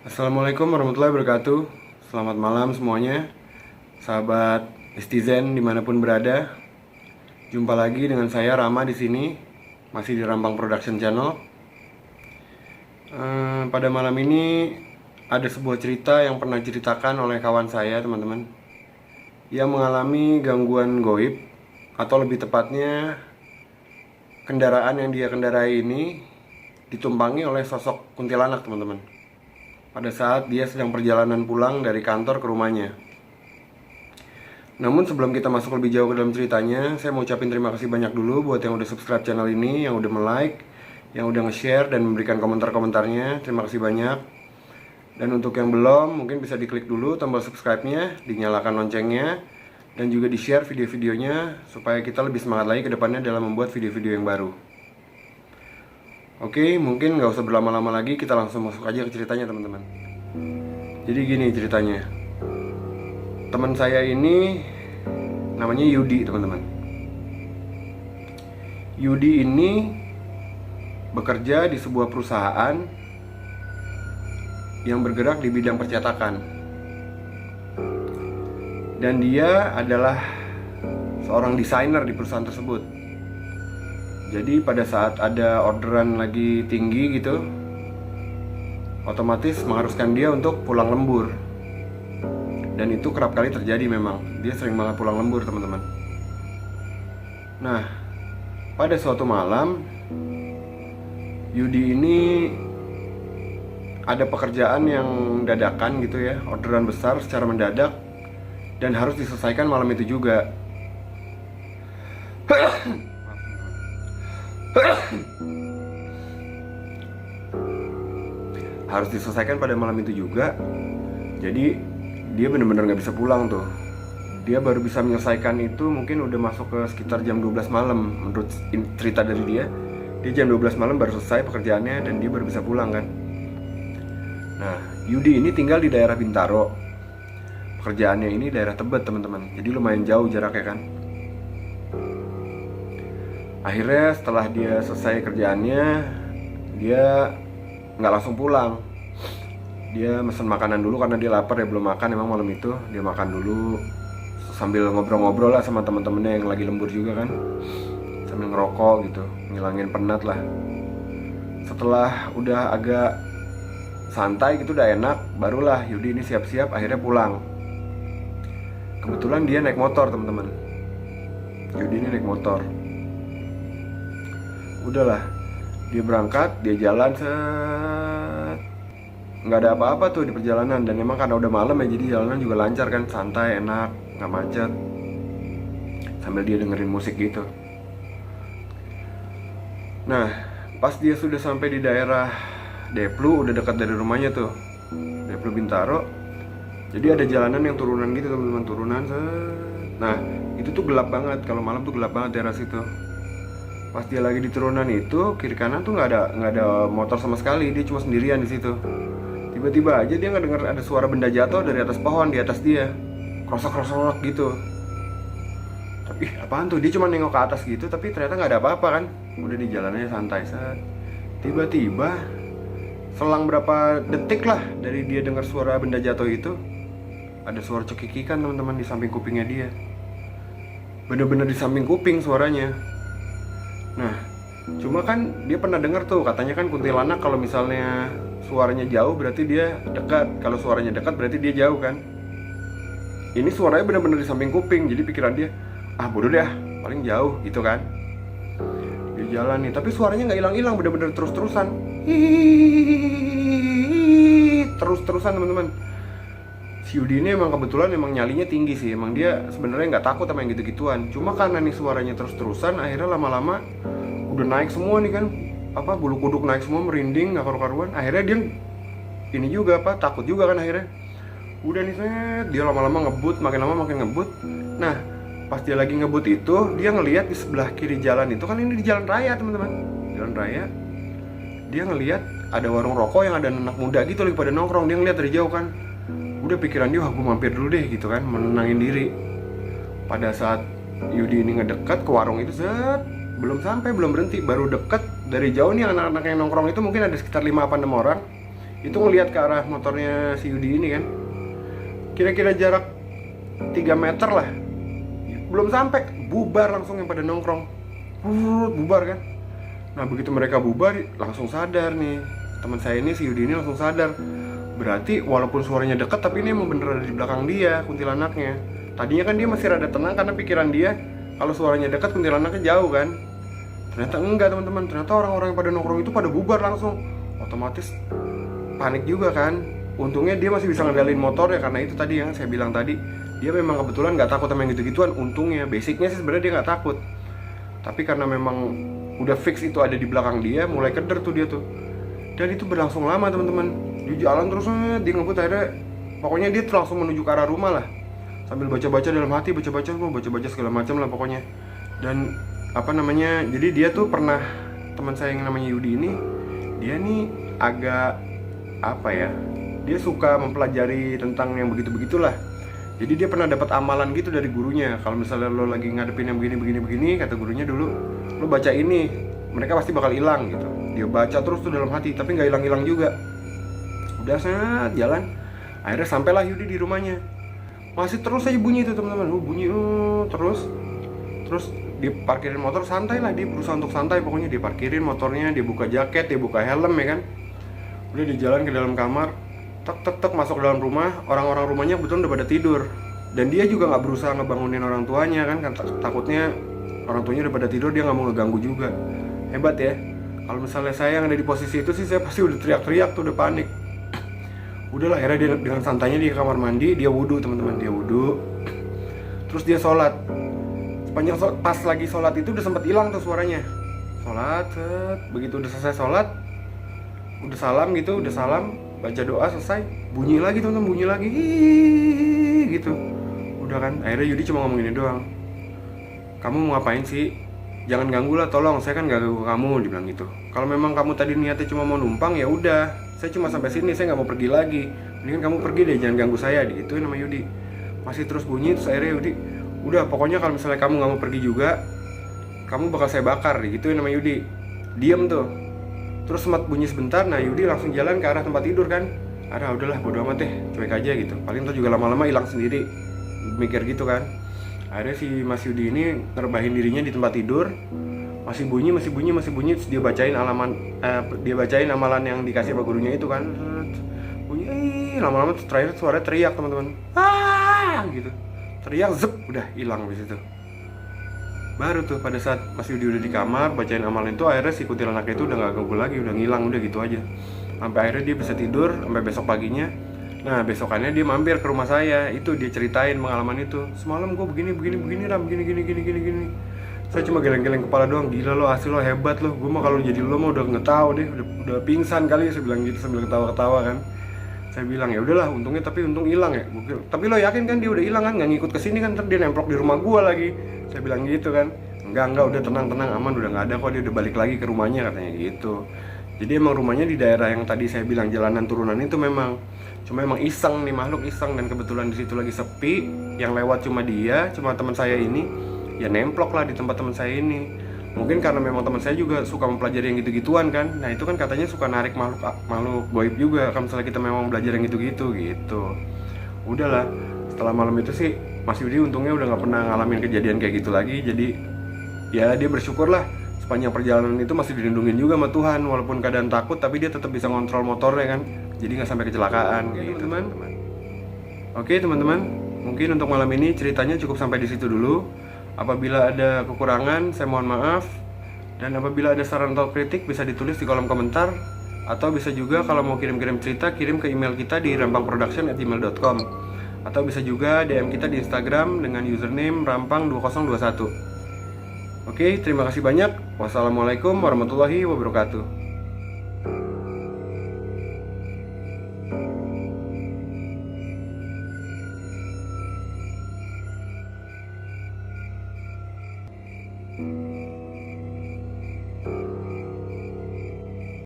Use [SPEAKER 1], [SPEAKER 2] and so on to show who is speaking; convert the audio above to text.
[SPEAKER 1] Assalamualaikum warahmatullahi wabarakatuh. Selamat malam semuanya, sahabat Estizen dimanapun berada. Jumpa lagi dengan saya Rama di sini, masih di Rambang Production Channel. Pada malam ini ada sebuah cerita yang pernah diceritakan oleh kawan saya, teman-teman. Ia mengalami gangguan goib, atau lebih tepatnya kendaraan yang dia kendarai ini ditumpangi oleh sosok kuntilanak, teman-teman, pada saat dia sedang perjalanan pulang dari kantor ke rumahnya. Namun sebelum kita masuk lebih jauh ke dalam ceritanya, saya mau ucapin terima kasih banyak dulu buat yang udah subscribe channel ini, yang udah like, yang udah nge-share dan memberikan komentar-komentarnya. Terima kasih banyak. Dan untuk yang belum, mungkin bisa diklik dulu tombol subscribe-nya, dinyalakan loncengnya, dan juga di-share video-videonya supaya kita lebih semangat lagi ke depannya dalam membuat video-video yang baru. Oke, mungkin nggak usah berlama-lama lagi, kita langsung masuk aja ke ceritanya, teman-teman. Jadi gini ceritanya. Teman saya ini namanya Yudi, teman-teman. Yudi ini bekerja di sebuah perusahaan yang bergerak di bidang percetakan. Dan dia adalah seorang desainer di perusahaan tersebut. Jadi pada saat ada orderan lagi tinggi gitu, otomatis mengharuskan dia untuk pulang lembur. Dan itu kerap kali terjadi memang. Dia sering banget pulang lembur, teman-teman. Nah, pada suatu malam Yudi ini ada pekerjaan yang dadakan gitu ya, orderan besar secara mendadak, dan harus diselesaikan malam itu juga. Harus diselesaikan pada malam itu juga. Jadi dia benar-benar gak bisa pulang tuh. Dia baru bisa menyelesaikan itu mungkin udah masuk ke sekitar jam 12 malam. Menurut cerita dari dia jam 12 malam baru selesai pekerjaannya dan dia baru bisa pulang kan. Nah, Yudi ini tinggal di daerah Bintaro. Pekerjaannya ini daerah Tebet, teman-teman. Jadi lumayan jauh jaraknya kan. Akhirnya setelah dia selesai kerjaannya, dia nggak langsung pulang. Dia mesen makanan dulu karena dia lapar, ya belum makan emang malam itu. Dia makan dulu sambil ngobrol-ngobrol lah sama teman-temannya yang lagi lembur juga kan, sambil ngerokok gitu, ngilangin penat lah. Setelah udah agak santai gitu, udah enak, barulah Yudi ini siap-siap akhirnya pulang. Kebetulan dia naik motor, teman-teman. Yudi ini naik motor. Udahlah, dia berangkat, dia jalan set. Nggak ada apa-apa tuh di perjalanan. Dan memang karena udah malam ya, jadi jalanan juga lancar kan, santai, enak, nggak macet. Sambil dia dengerin musik gitu. Nah, pas dia sudah sampai di daerah Deplu, udah dekat dari rumahnya tuh, Deplu Bintaro. Jadi ada jalanan yang turunan gitu, teman-teman, turunan set. Nah, itu tuh gelap banget, kalau malam tuh gelap banget daerah situ. Pas dia lagi di turunan itu, kiri kanan tuh nggak ada motor sama sekali. Dia cuma sendirian di situ. Tiba-tiba aja dia ngedenger ada suara benda jatuh dari atas pohon di atas dia, krosok-krosok gitu. Tapi apaan tuh? Dia cuma nengok ke atas gitu, tapi ternyata nggak ada apa-apa kan. Udah di jalannya santai set. Tiba-tiba selang berapa detik lah dari dia dengar suara benda jatuh itu, ada suara cekikikan, teman-teman, di samping kupingnya dia. Bener-bener di samping kuping suaranya. Nah, cuma kan dia pernah dengar tuh, katanya kan kuntilanak kalau misalnya suaranya jauh berarti dia dekat. Kalau suaranya dekat berarti dia jauh kan. Ini suaranya benar-benar di samping kuping. Jadi pikiran dia, bodoh deh, paling jauh gitu kan. Dia jalan nih, tapi suaranya nggak hilang-hilang, benar-benar terus-terusan. Terus-terusan, teman-teman. Si Yudi ini emang kebetulan emang nyalinya tinggi sih. Emang dia sebenarnya nggak takut sama yang gitu-gituan. Cuma karena nih suaranya terus-terusan, akhirnya lama-lama udah naik semua nih kan, bulu kuduk naik semua, merinding, nggak karu-karuan. Akhirnya dia ini juga takut juga kan akhirnya. Udah nih set, dia lama-lama ngebut, makin lama makin ngebut. Nah, pas dia lagi ngebut itu, dia ngelihat di sebelah kiri jalan itu kan, ini di jalan raya, teman-teman. Jalan raya. Dia ngelihat ada warung rokok yang ada anak muda gitu lagi pada nongkrong. Dia ngelihat dari jauh kan. Udah pikiran dia, gue mampir dulu deh gitu kan, menenangin diri. Pada saat Yudi ini ngedekat ke warung itu set, belum sampai, belum berhenti, baru deket dari jauh nih anak-anak yang nongkrong itu mungkin ada sekitar 5-6 orang. itu ngelihat ke arah motornya si Yudi ini kan, kira-kira jarak 3 meter lah, belum sampai bubar langsung yang pada nongkrong, bubar kan. Nah begitu mereka bubar langsung sadar nih teman saya ini, si Yudi ini langsung sadar. Berarti walaupun suaranya dekat tapi ini emang bener ada di belakang dia kuntilanaknya. Tadinya kan dia masih rada tenang karena pikiran dia kalau suaranya dekat kuntilanaknya jauh kan. Ternyata enggak teman-teman, ternyata orang-orang yang pada nongkrong itu pada bubar langsung. Otomatis panik juga kan. Untungnya dia masih bisa ngendalin motornya karena itu tadi yang saya bilang tadi, dia memang kebetulan nggak takut sama yang gitu-gituan. Untungnya, basicnya sih sebenarnya dia nggak takut. Tapi karena memang udah fix itu ada di belakang dia, mulai keder tuh dia tuh. Dan itu berlangsung lama teman-teman. Dia jalan terus, dia ngebut akhirnya, pokoknya dia langsung menuju ke arah rumah lah. Sambil baca-baca dalam hati, baca-baca segala macam lah pokoknya. Dan apa namanya, jadi dia tuh pernah, teman saya yang namanya Yudi ini, dia nih agak apa ya, dia suka mempelajari tentang yang begitu-begitulah. Jadi dia pernah dapat amalan gitu dari gurunya. Kalau misalnya lo lagi ngadepin yang begini, kata gurunya dulu, lo baca ini, mereka pasti bakal hilang gitu. Dia baca terus tuh dalam hati, tapi nggak hilang-hilang juga. Udah saat jalan, akhirnya sampailah Yudi di rumahnya. Masih terus aja bunyi itu teman-teman, bunyi terus dia parkirin motor, santai lah, dia berusaha untuk santai. Pokoknya dia parkirin motornya, dia buka jaket, dia buka helm ya kan. Udah dia jalan ke dalam kamar, tek masuk ke dalam rumah. Orang-orang rumahnya kebetulan udah pada tidur, dan dia juga nggak berusaha ngebangunin orang tuanya kan, takutnya orang tuanya udah pada tidur, dia nggak mau ngeganggu juga. Hebat ya. Kalau misalnya saya yang ada di posisi itu sih, saya pasti udah teriak-teriak tuh, udah panik. Udahlah, akhirnya dia dengan santainya di kamar mandi, dia wudhu teman-teman, dia wudhu. Terus dia sholat. Sepanjang pas lagi sholat itu udah sempat hilang tuh suaranya. Sholat, begitu udah selesai sholat, udah salam gitu, baca doa selesai, bunyi lagi teman-teman, bunyi lagi gitu. Udah kan, akhirnya Yudi cuma ngomong ini doang. Kamu mau ngapain sih? Jangan ganggu lah, tolong, saya kan gak ganggu kamu, dibilang gitu. Kalau memang kamu tadi niatnya cuma mau numpang, ya udah, saya cuma sampai sini, saya nggak mau pergi lagi. Mendingan kamu pergi deh, jangan ganggu saya, digituin sama Yudi. Masih terus bunyi, terus akhirnya Yudi, udah pokoknya kalau misalnya kamu nggak mau pergi juga, kamu bakal saya bakar, digituin sama Yudi. Diem tuh. Terus sempat bunyi sebentar, nah Yudi langsung jalan ke arah tempat tidur kan. Udahlah, bodo amat deh, cuek aja gitu. Paling tuh juga lama-lama hilang sendiri, mikir gitu kan. Akhirnya si Mas Yudi ini ngerbahin dirinya di tempat tidur, masih bunyi, terus dia bacain amalan yang dikasih sama gurunya itu kan. Bunyi, lama-lama terakhir suara teriak teman-teman, gitu, teriak, zep, udah hilang habis itu. Baru tuh pada saat Mas Yudi udah di kamar bacain amalan itu, akhirnya si kuntilanak itu udah gak ganggu lagi, udah ngilang, udah gitu aja. Sampai akhirnya dia bisa tidur sampai besok paginya. Nah besokannya dia mampir ke rumah saya, itu dia ceritain pengalaman itu. Semalam gue begini Ram, gini. Saya cuma geleng-geleng kepala doang. Gila lo, asli lo hebat lo. Gue mah kalau jadi lo mah udah ngetawa deh, udah pingsan kali. Saya bilang gitu sambil ketawa-ketawa kan. Saya bilang ya udahlah, untungnya tapi untung hilang ya. Tapi lo yakin kan dia udah hilang kan? Nggak ngikut kesini kan? Ntar dia nemplok di rumah gue lagi. Saya bilang gitu kan. Enggak, udah tenang, aman, udah nggak ada kok, dia udah balik lagi ke rumahnya katanya gitu. Jadi emang rumahnya di daerah yang tadi saya bilang jalanan turunan itu memang. Cuma emang iseng nih, makhluk iseng, dan kebetulan di situ lagi sepi, yang lewat cuma dia, cuma teman saya ini, ya nemplok lah di tempat teman saya ini. Mungkin karena memang teman saya juga suka mempelajari yang gitu-gituan kan. Nah itu kan katanya suka narik makhluk goib juga kalau misalnya kita memang belajar yang gitu-gitu gitu. Udahlah, setelah malam itu sih Mas Yudi untungnya udah nggak pernah ngalamin kejadian kayak gitu lagi. Jadi ya dia bersyukur lah, sepanjang perjalanan itu masih dilindungin juga sama Tuhan. Walaupun keadaan takut, tapi dia tetap bisa ngontrol motornya kan, jadi nggak sampai kecelakaan gitu teman-teman. Oke teman-teman, mungkin untuk malam ini ceritanya cukup sampai di situ dulu. Apabila ada kekurangan, saya mohon maaf. Dan apabila ada saran atau kritik, bisa ditulis di kolom komentar. Atau bisa juga kalau mau kirim-kirim cerita, kirim ke email kita di rampangproduction@gmail.com. Atau bisa juga DM kita di Instagram dengan username rampang2021. Oke, terima kasih banyak. Wassalamualaikum warahmatullahi wabarakatuh.